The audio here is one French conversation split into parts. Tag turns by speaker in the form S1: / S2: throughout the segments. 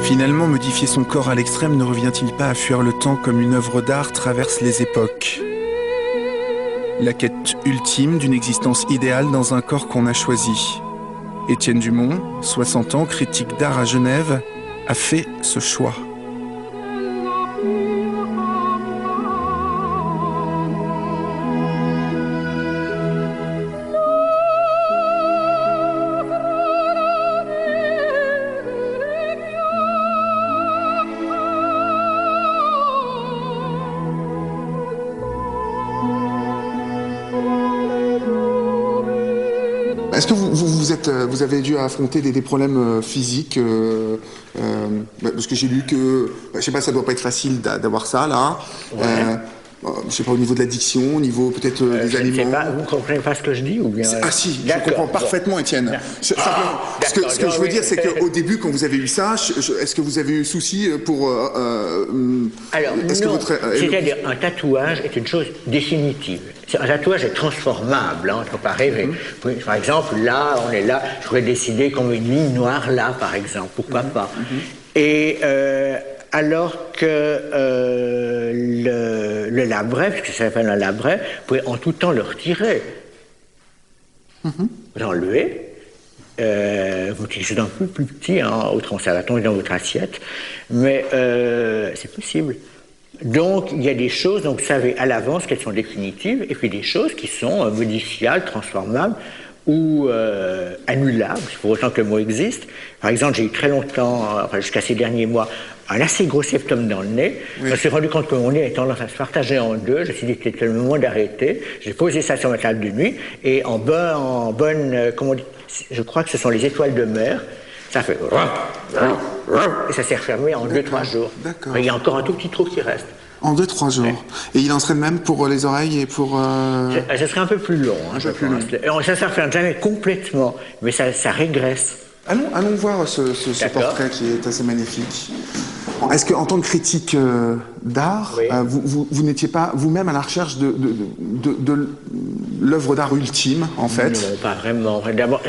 S1: Finalement, modifier son corps à l'extrême ne revient-il pas à fuir le temps comme une œuvre d'art traverse les époques? La quête ultime d'une existence idéale dans un corps qu'on a choisi. Étienne Dumont, 60 ans, critique d'art à Genève, a fait ce choix.
S2: Est-ce que vous avez dû affronter des problèmes physiques parce que j'ai lu que, je sais pas, ça doit pas être facile d'avoir ça là.
S3: Ouais.
S2: Je sais pas, au niveau de l'addiction, au niveau peut-être des aliments.
S3: Je sais pas, vous comprenez pas ce que je dis ou bien?
S2: Ah si, je comprends parfaitement, Étienne. Simplement, ce que je veux dire, c'est qu'au début, quand vous avez eu ça, est-ce que vous avez eu souci pour...
S3: Alors, non, c'est-à-dire un tatouage est une chose définitive. Un tatouage est transformable, hein, on ne faut pas rêver. Par exemple, là, on est là, je pourrais décider qu'on met une ligne noire là, par exemple, pourquoi pas. Et alors que le labret, puisque ça s'appelle un labret, vous pouvez en tout temps le retirer. Vous l'enlevez, vous utilisez un peu plus petit, hein, au conservatoire dans votre assiette, mais c'est possible. Donc, il y a des choses, donc vous savez à l'avance qu'elles sont définitives, et puis des choses qui sont modifiables, transformables, ou annulables, pour autant que le mot existe. Par exemple, j'ai eu très longtemps, enfin, jusqu'à ces derniers mois, un assez gros septum dans le nez. Oui. Je me suis rendu compte que mon nez avait tendance à se partager en deux. Je me suis dit que c'était le moment d'arrêter. J'ai posé ça sur ma table de nuit, et en bonne, comment on dit, je crois que ce sont les étoiles de mer, ça fait... Et ça s'est refermé en 2-3 jours.
S2: D'accord.
S3: Il y a encore un tout petit trou qui reste.
S2: En 2-3 jours. Ouais. Et il en serait de même pour les oreilles et pour...
S3: Ça serait un peu plus long, hein, je pense. Ça ne se referme jamais complètement, mais ça régresse.
S2: Allons voir ce portrait qui est assez magnifique. Est-ce qu'en tant que critique d'art, oui, vous n'étiez pas vous-même à la recherche de l'œuvre d'art ultime, en fait?
S3: Non, pas vraiment. D'abord,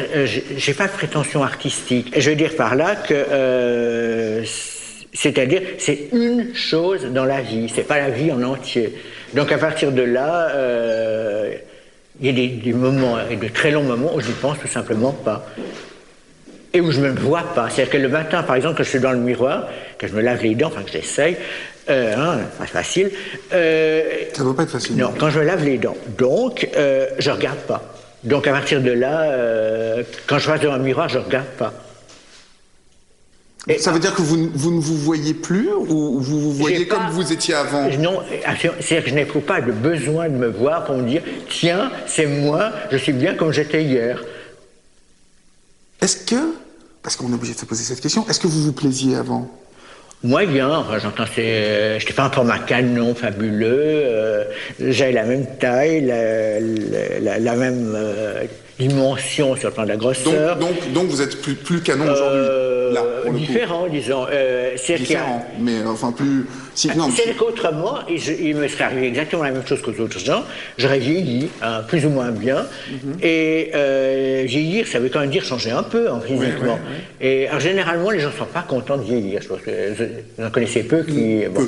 S3: j'ai pas de prétention artistique. Je veux dire par là que... c'est-à-dire, c'est une chose dans la vie, c'est pas la vie en entier. Donc à partir de là, il y a des moments, et de très longs moments, où je n'y pense tout simplement pas. Et où je ne me vois pas. C'est-à-dire que le matin, par exemple, quand je suis dans le miroir, que je me lave les dents, enfin que j'essaye, pas facile.
S2: Ça ne doit pas être facile.
S3: Non, quand je me lave les dents. Donc, je ne regarde pas. Donc à partir de là, quand je passe devant un miroir, je ne regarde pas.
S2: Et ça veut dire que vous ne vous voyez plus ou vous vous voyez comme vous étiez avant?
S3: Non, c'est-à-dire que je n'éprouve pas de besoin de me voir pour me dire « Tiens, c'est moi, je suis bien comme j'étais hier ».
S2: Est-ce que, parce qu'on est obligé de se poser cette question, est-ce que vous vous plaisiez avant?
S3: Moyen, enfin, j'entends, j'étais pas un format canon fabuleux, j'avais la même taille, la même dimension sur le plan de la grosseur.
S2: Donc vous êtes plus canon aujourd'hui, là, pour le
S3: différent,
S2: coup.
S3: Disons.
S2: Différent, mais enfin plus...
S3: C'est qu'autrement, il me serait arrivé exactement la même chose qu'aux autres gens. J'aurais vieilli, plus ou moins bien. Et vieillir, ça veut quand même dire changer un peu, hein, physiquement. Oui. Et alors, généralement, les gens ne sont pas contents de vieillir. Je pense que vous en connaissez peu qui... Bon.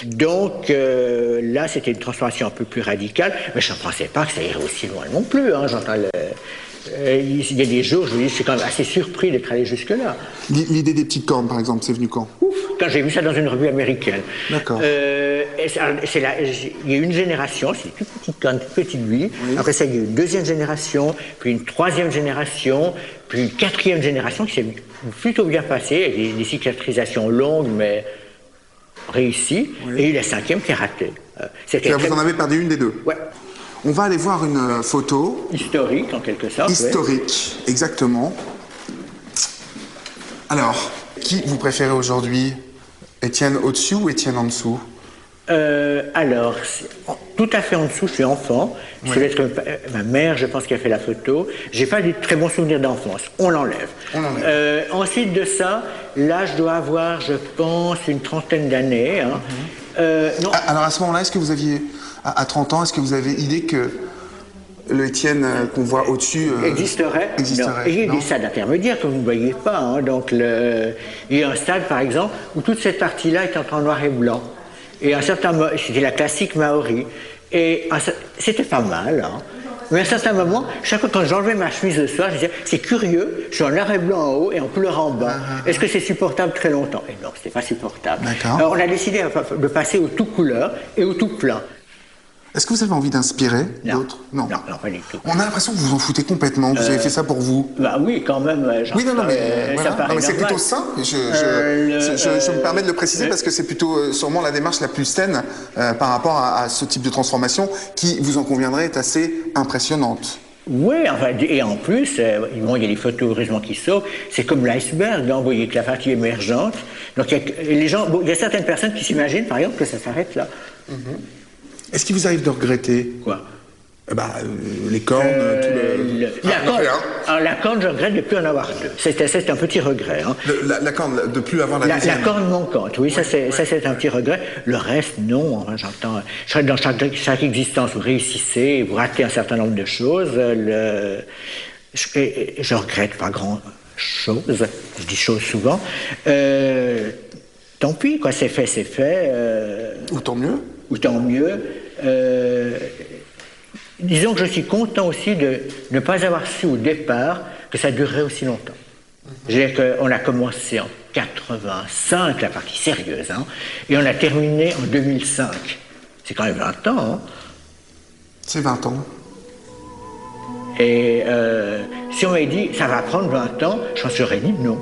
S3: Donc là, c'était une transformation un peu plus radicale. Mais je ne pensais pas que ça irait aussi loin non plus. Hein. J'entends il y a des jours, je vous dis, je suis quand même assez surpris d'être allé jusque-là.
S2: L'idée des petites cornes, par exemple, c'est venu quand?
S3: Ouf, quand j'ai vu ça dans une revue américaine.
S2: D'accord.
S3: Il y a eu une génération, c'est toute petite corne, toute petite vie. Oui. Après ça, il y a eu une deuxième génération, puis une troisième génération, puis une quatrième génération qui s'est plutôt bien passée, avec des cicatrisations longues, mais réussies. Oui. Et la cinquième qui a raté.
S2: Vous en avez perdu une des deux?
S3: Ouais.
S2: On va aller voir une photo.
S3: Historique, en quelque sorte.
S2: Historique, ouais. Exactement. Alors, qui vous préférez aujourd'hui? Étienne au-dessus ou Étienne en dessous?
S3: Alors, tout à fait en dessous, je suis enfant. Oui. Je vais être ma mère, je pense, qui a fait la photo. J'ai pas de très bons souvenirs d'enfance. On l'enlève. Ensuite de ça, là, je dois avoir, je pense, une trentaine d'années. Hein.
S2: Non. Alors, à ce moment-là, est-ce que vous aviez... À 30 ans, est-ce que vous avez idée que le Étienne qu'on voit au-dessus
S3: existerait. Non. Et il y a des stades intermédiaires que vous ne voyez pas. Hein. Donc il y a un stade, par exemple, où toute cette partie-là est en noir et blanc. Et c'était la classique maori. Et c'était pas mal. Hein. Mais à un certain moment, chaque fois quand j'enlevais ma chemise le soir, je disais, c'est curieux, je suis en noir et blanc en haut et en couleur en bas. Est-ce que c'est supportable très longtemps? Et non, c'était pas supportable. Alors on a décidé de passer au tout couleur et au tout plein.
S2: Est-ce que vous avez envie d'inspirer d'autres? Non, pas du tout. On a l'impression que vous vous en foutez complètement, vous avez fait ça pour vous.
S3: Bah oui, quand même.
S2: Oui, non, mais, voilà. Mais c'est plutôt sain, je me permets de le préciser parce que c'est plutôt sûrement la démarche la plus saine par rapport à ce type de transformation qui, vous en conviendrez, est assez impressionnante.
S3: Oui, enfin, et en plus, bon, il y a les photos heureusement qui sortent, c'est comme l'iceberg, vous voyez que la partie émergente. Donc il y a certaines personnes qui s'imaginent, par exemple, que ça s'arrête là.
S2: Est-ce qu'il vous arrive de regretter?
S3: Quoi?
S2: Les cornes,
S3: la corne, je regrette de ne plus en avoir deux. C'est un petit regret. Hein.
S2: La corne, de ne plus avoir la deuxième.
S3: La corne manquante, oui, ça c'est un petit regret. Le reste, non. Enfin, j'entends. Dans chaque existence, vous réussissez, vous ratez un certain nombre de choses. Je regrette pas grand-chose. Je dis choses souvent. Tant pis, quoi, c'est fait, c'est fait.
S2: Ou tant mieux.
S3: Ou tant mieux. Disons que je suis content aussi de ne pas avoir su au départ que ça durerait aussi longtemps. C'est-à-dire qu'on a commencé en 85, la partie sérieuse, hein, et on a terminé en 2005. C'est quand même 20 ans. Hein.
S2: C'est 20 ans.
S3: Et si on m'avait dit ça va prendre 20 ans, je m'en serais dit non.